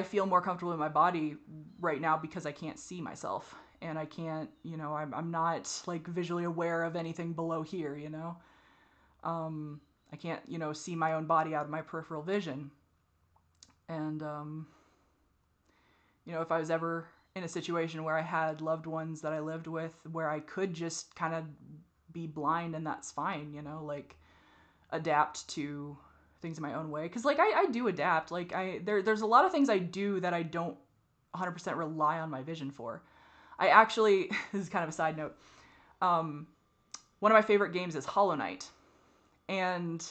feel more comfortable in my body right now because I can't see myself, and I can't, I'm not like visually aware of anything below here, I can't, see my own body out of my peripheral vision. And, if I was ever in a situation where I had loved ones that I lived with where I could just kind of be blind, and that's fine, like adapt to things in my own way. Cause like I do adapt. Like there's a lot of things I do that I don't 100% rely on my vision for. I actually, this is kind of a side note, one of my favorite games is Hollow Knight. And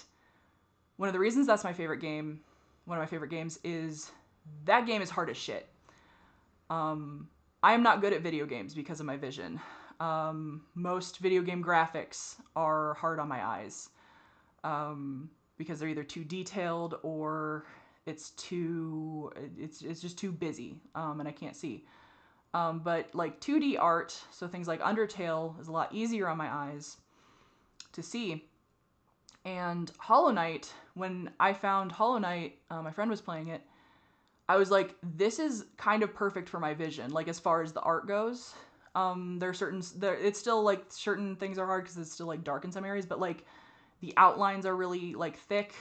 one of the reasons that's one of my favorite games is that game is hard as shit. I am not good at video games because of my vision. Most video game graphics are hard on my eyes because they're either too detailed or it's just too busy and I can't see. But like 2D art, so things like Undertale is a lot easier on my eyes to see. And Hollow Knight, when I found Hollow Knight, my friend was playing it, I was like, this is kind of perfect for my vision, like as far as the art goes. It's still like certain things are hard because it's still like dark in some areas, but like the outlines are really like thick.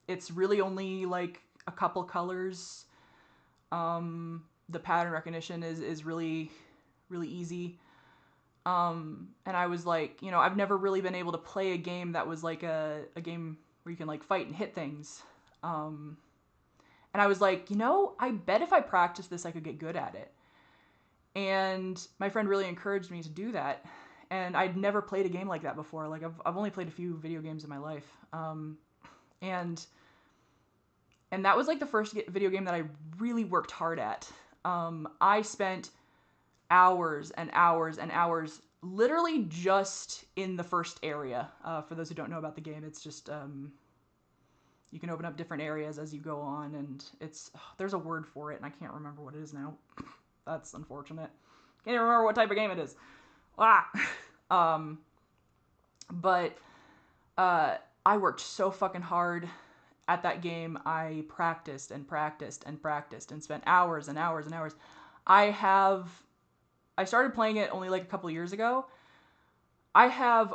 It's really only like a couple colors. The pattern recognition is really, really easy. And I was like, I've never really been able to play a game that was like a game where you can like fight and hit things. And I was like, I bet if I practiced this, I could get good at it. And my friend really encouraged me to do that. And I'd never played a game like that before. Like I've only played a few video games in my life. And that was like the first video game that I really worked hard at. I spent hours and hours and hours literally just in the first area. For those who don't know about the game, it's just you can open up different areas as you go on, and there's a word for it, and I can't remember what it is now. That's unfortunate. Can't even remember what type of game it is. But I worked so fucking hard at that game. I practiced and practiced and practiced and spent hours and hours and hours. I started playing it only like a couple years ago. I have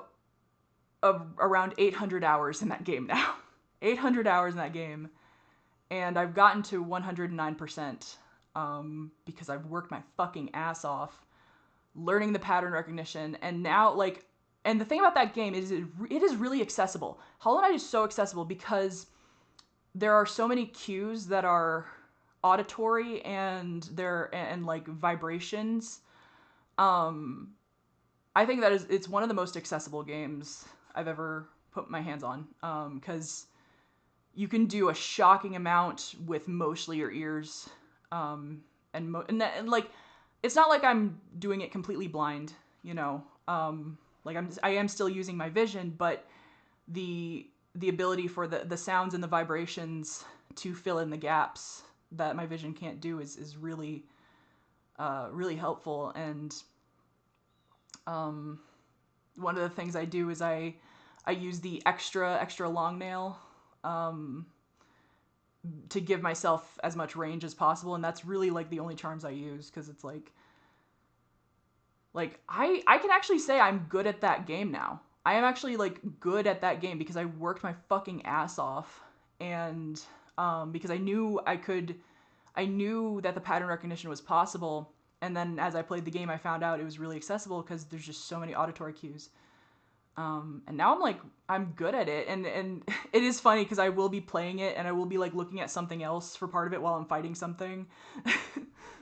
around 800 hours in that game now. 800 hours in that game. And I've gotten to 109% because I've worked my fucking ass off learning the pattern recognition. And now, and the thing about that game is it is really accessible. Hollow Knight is so accessible because there are so many cues that are auditory and like vibrations. I think it's one of the most accessible games I've ever put my hands on, because you can do a shocking amount with mostly your ears, and like it's not like I'm doing it completely blind, like I am still using my vision, but the ability for the sounds and the vibrations to fill in the gaps that my vision can't do is really really helpful. And one of the things I do is I use the extra long nail to give myself as much range as possible, and that's really like the only charms I use, because it's like I can actually say I'm good at that game now. I am actually like good at that game because I worked my fucking ass off, and because I knew that the pattern recognition was possible. And then as I played the game, I found out it was really accessible because there's just so many auditory cues. And now I'm good at it. And it is funny because I will be playing it and I will be like looking at something else for part of it while I'm fighting something.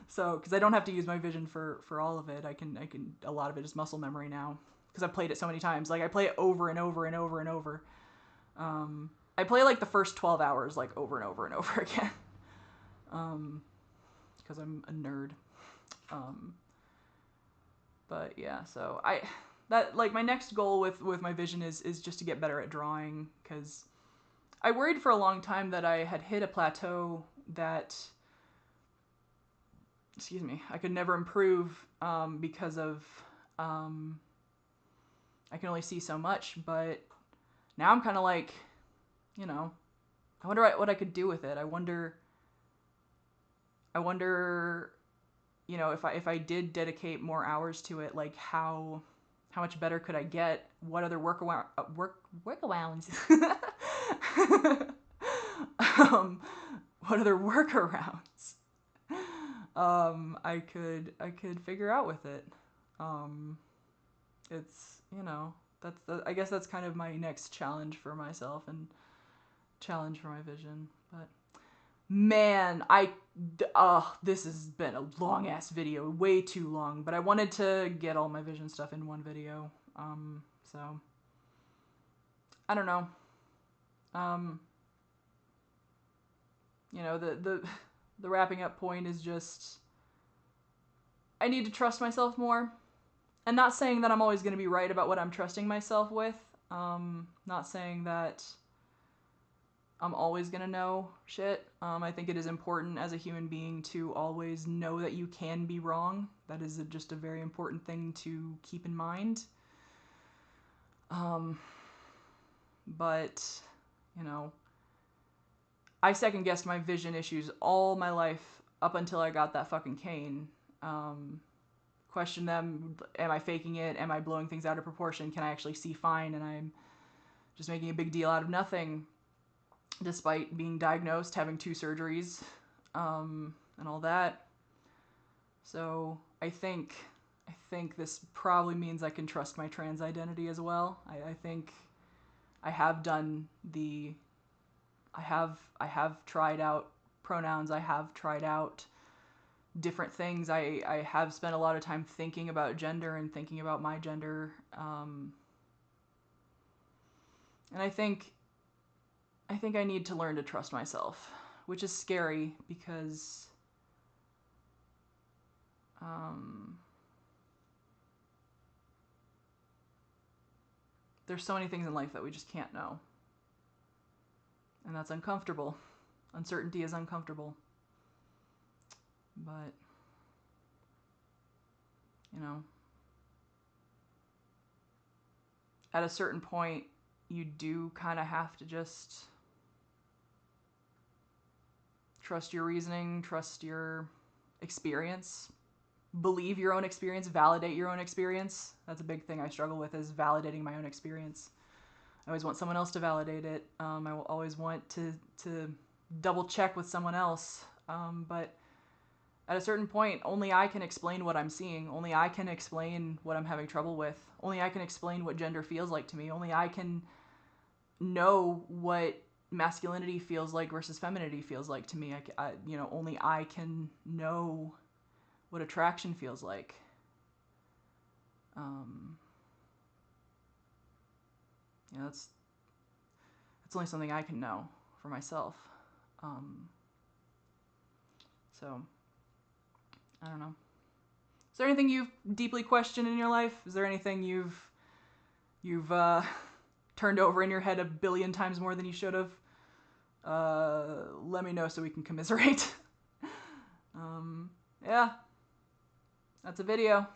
So, because I don't have to use my vision for all of it. I can, a lot of it is muscle memory now because I've played it so many times. Like I play it over and over and over and over. I play like the first 12 hours like over and over and over again. Because I'm a nerd. But yeah, so my next goal with my vision is just to get better at drawing, because I worried for a long time that I had hit a plateau that, I could never improve, because of, I can only see so much. But now I'm kind of like, I wonder what I could do with it. I wonder, if I did dedicate more hours to it, like how much better could I get? What other workarounds? What other workarounds I could figure out with it? It's I guess that's kind of my next challenge for myself and challenge for my vision. But Man, this has been a long ass video, way too long, but I wanted to get all my vision stuff in one video. So I don't know. You know, the wrapping up point is just I need to trust myself more. And not saying that I'm always going to be right about what I'm trusting myself with. Not saying that I'm always going to know shit. I think it is important as a human being to always know that you can be wrong. That is just a very important thing to keep in mind. But, you know, I second guessed my vision issues all my life up until I got that fucking cane. Question them, am I faking it? Am I blowing things out of proportion? Can I actually see fine? And I'm just making a big deal out of nothing, despite being diagnosed, having 2 surgeries, and all that. So I think this probably means I can trust my trans identity as well. I think I have done I have tried out pronouns. I have tried out different things. I have spent a lot of time thinking about gender and thinking about my gender. And I think I need to learn to trust myself, which is scary because there's so many things in life that we just can't know. And that's uncomfortable. Uncertainty is uncomfortable. But, you know, at a certain point, you do kind of have to just trust your reasoning, trust your experience, believe your own experience, validate your own experience. That's a big thing I struggle with, is validating my own experience. I always want someone else to validate it. I will always want to double check with someone else. But at a certain point, only I can explain what I'm seeing. Only I can explain what I'm having trouble with. Only I can explain what gender feels like to me. Only I can know what masculinity feels like versus femininity feels like to me. Only I can know what attraction feels like. That's only something I can know for myself. So, I don't know. Is there anything you've deeply questioned in your life? Is there anything you've turned over in your head 1 billion times more than you should have? Let me know so we can commiserate. Yeah. That's a video.